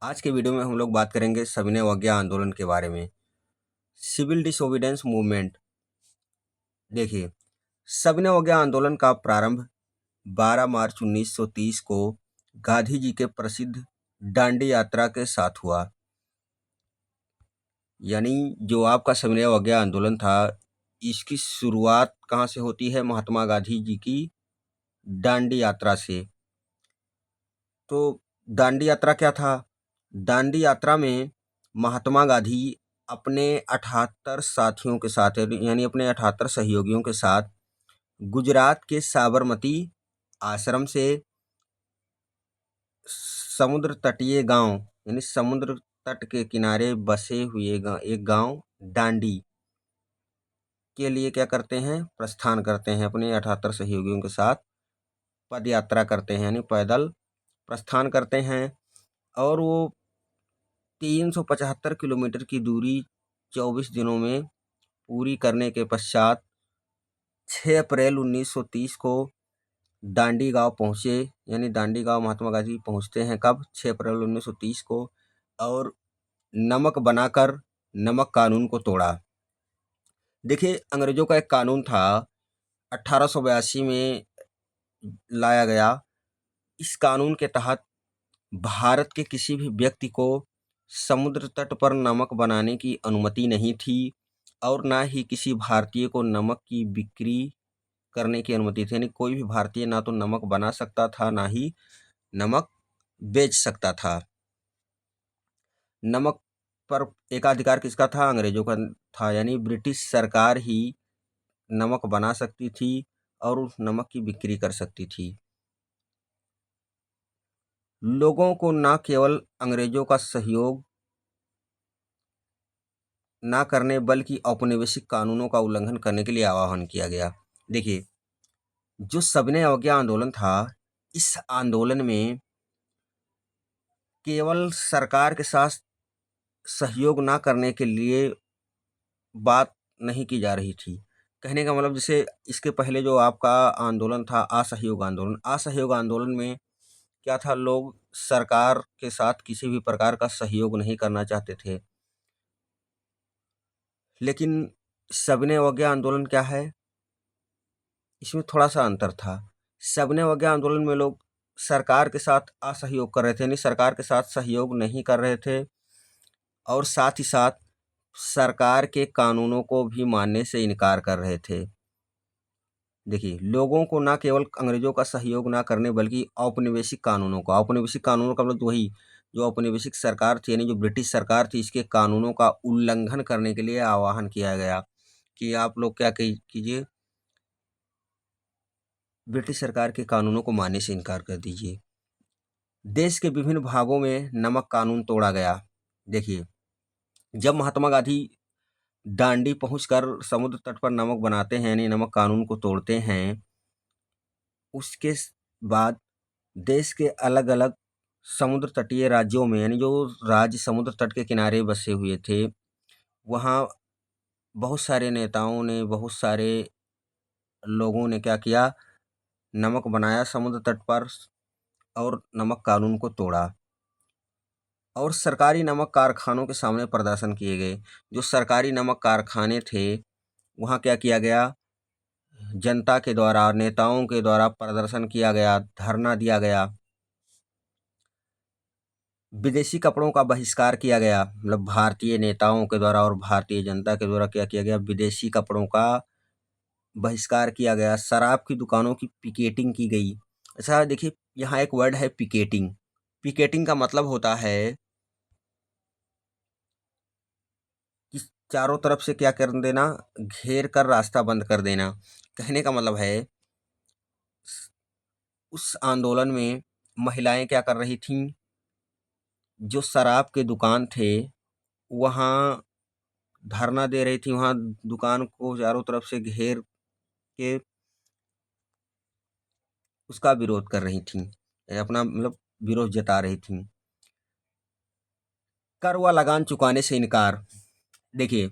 आज के वीडियो में हम लोग बात करेंगे सविनय अवज्ञा आंदोलन के बारे में। Civil disobedience movement. देखिए, सविनय अवज्ञा आंदोलन का प्रारंभ 12 मार्च 1930 को गांधी जी के प्रसिद्ध दांडी यात्रा के साथ हुआ। यानी जो आपका सविनय अवज्ञा आंदोलन था, इसकी शुरुआत कहाँ से होती है? महात्मा गांधी जी की दांडी यात्रा से। तो दांडी यात्रा क्या था? दांडी यात्रा में महात्मा गांधी अपने 78 साथियों के साथ यानी अपने 78 सहयोगियों के साथ गुजरात के साबरमती आश्रम से समुद्र तटीय गांव यानी समुद्र तट के किनारे बसे हुए एक गांव दांडी के लिए क्या करते हैं? प्रस्थान करते हैं। अपने 78 सहयोगियों के साथ पद यात्रा करते हैं, यानी पैदल प्रस्थान करते हैं। और वो 375 किलोमीटर की दूरी 24 दिनों में पूरी करने के पश्चात 6 अप्रैल 1930 को दांडी गांव पहुंचे। यानी दांडी गांव महात्मा गांधी पहुंचते हैं कब? 6 अप्रैल 1930 को। और नमक बनाकर नमक कानून को तोड़ा। देखिए, अंग्रेजों का एक कानून था, 1882 में लाया गया। इस कानून के तहत भारत के किसी भी व्यक्ति को समुद्र तट पर नमक बनाने की अनुमति नहीं थी और ना ही किसी भारतीय को नमक की बिक्री करने की अनुमति थी। यानी कोई भी भारतीय ना तो नमक बना सकता था, ना ही नमक बेच सकता था। नमक पर एकाधिकार किसका था? अंग्रेजों का था। यानी ब्रिटिश सरकार ही नमक बना सकती थी और उस नमक की बिक्री कर सकती थी। लोगों को न केवल अंग्रेजों का सहयोग ना करने बल्कि औपनिवेशिक कानूनों का उल्लंघन करने के लिए आह्वान किया गया। देखिए, जो सविनय अवज्ञा आंदोलन था, इस आंदोलन में केवल सरकार के साथ सहयोग ना करने के लिए बात नहीं की जा रही थी। कहने का मतलब, जैसे इसके पहले जो आपका आंदोलन था असहयोग आंदोलन, असहयोग आंदोलन में क्या था? लोग सरकार के साथ किसी भी प्रकार का सहयोग नहीं करना चाहते थे। लेकिन सविनय अवज्ञा आंदोलन क्या है? इसमें थोड़ा सा अंतर था। सविनय अवज्ञा आंदोलन में लोग सरकार के साथ असहयोग कर रहे थे, यानी सरकार के साथ सहयोग नहीं कर रहे थे और साथ ही साथ सरकार के कानूनों को भी मानने से इनकार कर रहे थे। देखिए, लोगों को ना केवल अंग्रेजों का सहयोग ना करने बल्कि औपनिवेशिक कानूनों का मतलब वही जो औपनिवेशिक सरकार थी, यानी जो ब्रिटिश सरकार थी, इसके कानूनों का उल्लंघन करने के लिए आह्वान किया गया कि आप लोग क्या कीजिए, ब्रिटिश सरकार के कानूनों को मानने से इनकार कर दीजिए। देश के विभिन्न भागों में नमक कानून तोड़ा गया। देखिए, जब महात्मा गांधी दांडी पहुंचकर समुद्र तट पर नमक बनाते हैं, यानी नमक कानून को तोड़ते हैं, उसके बाद देश के अलग अलग समुद्र तटीय राज्यों में, यानी जो राज्य समुद्र तट के किनारे बसे हुए थे, वहाँ बहुत सारे नेताओं ने, बहुत सारे लोगों ने क्या किया? नमक बनाया समुद्र तट पर और नमक कानून को तोड़ा। और सरकारी नमक कारखानों के सामने प्रदर्शन किए गए। जो सरकारी नमक कारखाने थे, वहाँ क्या किया गया? जनता के द्वारा, नेताओं के द्वारा प्रदर्शन किया गया, धरना दिया गया। विदेशी कपड़ों का बहिष्कार किया गया, मतलब भारतीय नेताओं के द्वारा और भारतीय जनता के द्वारा क्या किया गया? विदेशी कपड़ों का बहिष्कार किया गया। शराब की दुकानों की पिकेटिंग की गई। अच्छा, देखिए, यहाँ एक वर्ड है पिकेटिंग। पिकेटिंग का मतलब होता है कि चारों तरफ से क्या कर देना? घेर कर रास्ता बंद कर देना। कहने का मतलब है, उस आंदोलन में महिलाएं क्या कर रही थीं? जो शराब के दुकान थे, वहाँ धरना दे रही थी, वहाँ दुकान को चारों तरफ से घेर के उसका विरोध कर रही थीं, अपना मतलब विरोध जता रही थीं। कर व लगान चुकाने से इनकार। देखिए,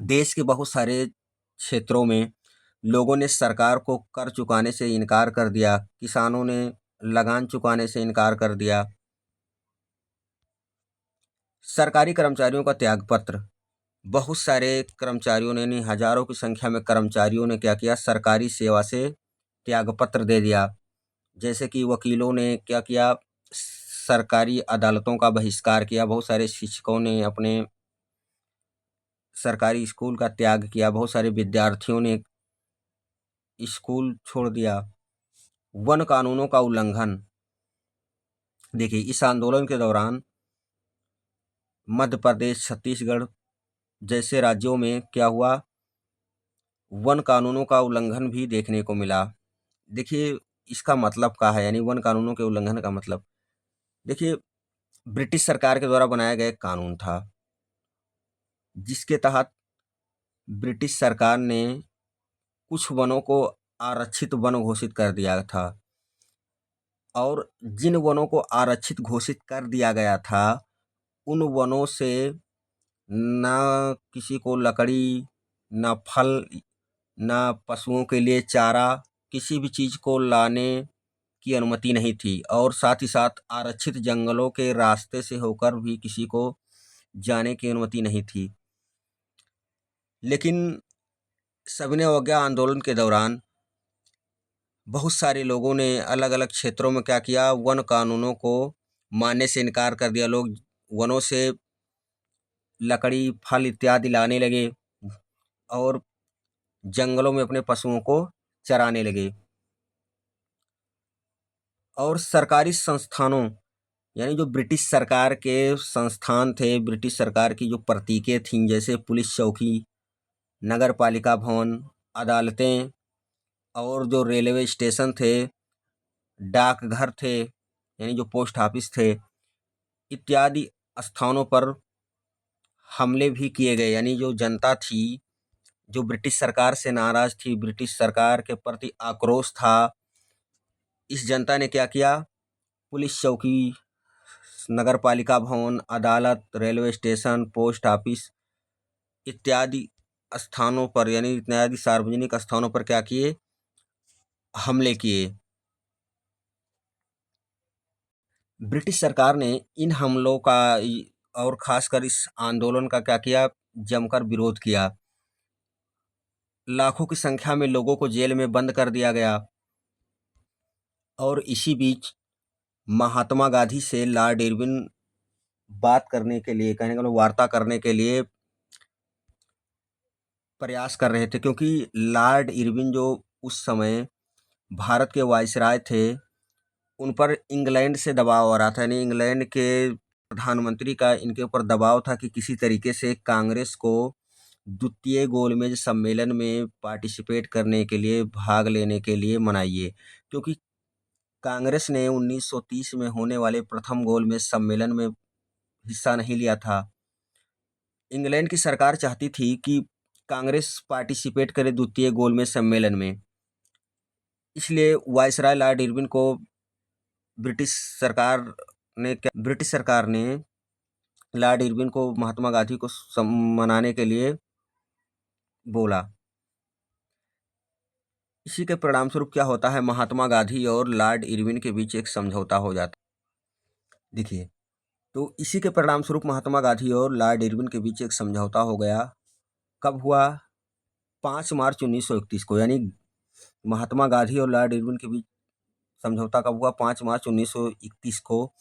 देश के बहुत सारे क्षेत्रों में लोगों ने सरकार को कर चुकाने से इनकार कर दिया। किसानों ने लगान चुकाने से इनकार कर दिया। सरकारी कर्मचारियों का त्यागपत्र। बहुत सारे कर्मचारियों ने, नहीं हजारों की संख्या में कर्मचारियों ने क्या किया, सरकारी सेवा से त्यागपत्र दे दिया। जैसे कि वकीलों ने क्या किया, सरकारी अदालतों का बहिष्कार किया। बहुत सारे शिक्षकों ने अपने सरकारी स्कूल का त्याग किया। बहुत सारे विद्यार्थियों ने स्कूल छोड़ दिया। वन कानूनों का उल्लंघन। देखिए, इस आंदोलन के दौरान मध्य प्रदेश, छत्तीसगढ़ जैसे राज्यों में क्या हुआ, वन कानूनों का उल्लंघन भी देखने को मिला। देखिए, इसका मतलब क्या है, यानी वन कानूनों के उल्लंघन का मतलब, देखिए, ब्रिटिश सरकार के द्वारा बनाया गया एक कानून था, जिसके तहत ब्रिटिश सरकार ने कुछ वनों को आरक्षित वन घोषित कर दिया था। और जिन वनों को आरक्षित घोषित कर दिया गया था, उन वनों से ना किसी को लकड़ी, ना फल, ना पशुओं के लिए चारा, किसी भी चीज़ को लाने की अनुमति नहीं थी। और साथ ही साथ आरक्षित जंगलों के रास्ते से होकर भी किसी को जाने की अनुमति नहीं थी। लेकिन सविनय अवज्ञा आंदोलन के दौरान बहुत सारे लोगों ने अलग अलग क्षेत्रों में क्या किया, वन कानूनों को मानने से इनकार कर दिया। लोग वनों से लकड़ी, फल इत्यादि लाने लगे और जंगलों में अपने पशुओं को चराने लगे। और सरकारी संस्थानों, यानी जो ब्रिटिश सरकार के संस्थान थे, ब्रिटिश सरकार की जो प्रतीकें थीं, जैसे पुलिस चौकी, नगर पालिका भवन, अदालतें, और जो रेलवे स्टेशन थे, डाकघर थे, यानी जो पोस्ट ऑफिस थे, इत्यादि स्थानों पर हमले भी किए गए। यानी जो जनता थी, जो ब्रिटिश सरकार से नाराज थी, ब्रिटिश सरकार के प्रति आक्रोश था, इस जनता ने क्या किया, पुलिस चौकी, नगर पालिका भवन, अदालत, रेलवे स्टेशन, पोस्ट ऑफिस इत्यादि स्थानों पर, यानी इत्यादि सार्वजनिक स्थानों पर क्या किए, हमले किए। ब्रिटिश सरकार ने इन हमलों का और खासकर इस आंदोलन का क्या किया, जमकर विरोध किया। लाखों की संख्या में लोगों को जेल में बंद कर दिया गया। और इसी बीच महात्मा गांधी से लॉर्ड इरविन बात करने के लिए, कहने का मतलब वार्ता करने के लिए प्रयास कर रहे थे, क्योंकि लॉर्ड इरविन जो उस समय भारत के वायसराय थे, उन पर इंग्लैंड से दबाव आ रहा था। यानी इंग्लैंड के प्रधानमंत्री का इनके ऊपर दबाव था कि किसी तरीके से कांग्रेस को द्वितीय गोलमेज सम्मेलन में पार्टिसिपेट करने के लिए, भाग लेने के लिए मनाइए। क्योंकि कांग्रेस ने 1930 में होने वाले प्रथम गोलमेज सम्मेलन में हिस्सा नहीं लिया था। इंग्लैंड की सरकार चाहती थी कि कांग्रेस पार्टिसिपेट करे द्वितीय गोलमेज सम्मेलन में। इसलिए वायसराय लॉर्ड इरविन को ब्रिटिश सरकार ने लॉर्ड इरविन को महात्मा गांधी को मनाने के लिए बोला। इसी के परिणाम स्वरूप क्या होता है, महात्मा गांधी और लॉर्ड इरविन के बीच एक समझौता हो जाता है। देखिए, तो इसी के परिणाम स्वरूप महात्मा गांधी और लॉर्ड इरविन के बीच एक समझौता हो गया। कब हुआ? 5 मार्च 1931 को। यानी महात्मा गांधी और लॉर्ड इरविन के बीच समझौता कब हुआ? 5 मार्च 1931 को।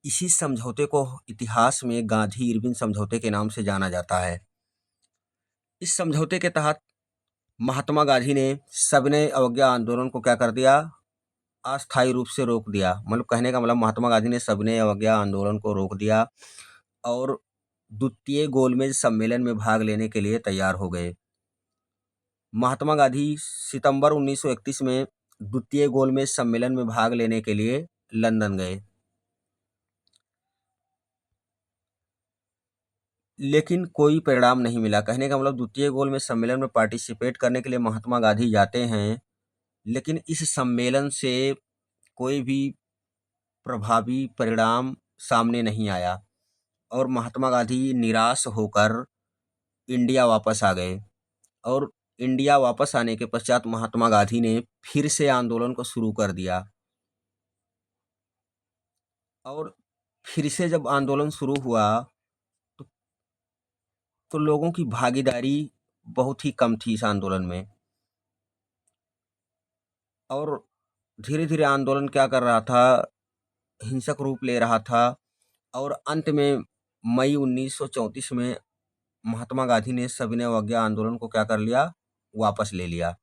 इसी समझौते को इतिहास में गांधी इरविन समझौते के नाम से जाना जाता है। इस समझौते के तहत महात्मा गांधी ने सविनय अवज्ञा आंदोलन को क्या कर दिया? अस्थायी रूप से रोक दिया। मतलब कहने का मतलब, महात्मा गांधी ने सविनय अवज्ञा आंदोलन को रोक दिया और द्वितीय गोलमेज सम्मेलन में भाग लेने के लिए तैयार हो गए। महात्मा गांधी सितंबर 1931 में द्वितीय गोलमेज सम्मेलन में भाग लेने के लिए लंदन गए। लेकिन कोई परिणाम नहीं मिला। कहने का मतलब, द्वितीय गोलमेज सम्मेलन में पार्टिसिपेट करने के लिए महात्मा गांधी जाते हैं, लेकिन इस सम्मेलन से कोई भी प्रभावी परिणाम सामने नहीं आया और महात्मा गांधी निराश होकर इंडिया वापस आ गए। और इंडिया वापस आने के पश्चात महात्मा गांधी ने फिर से आंदोलन को शुरू कर दिया। और फिर से जब आंदोलन शुरू हुआ, तो लोगों की भागीदारी बहुत ही कम थी इस आंदोलन में। और धीरे-धीरे आंदोलन क्या कर रहा था, हिंसक रूप ले रहा था और अंत में मई 1934 में महात्मा गांधी ने सविनय अवज्ञा आंदोलन को क्या कर लिया, वापस ले लिया।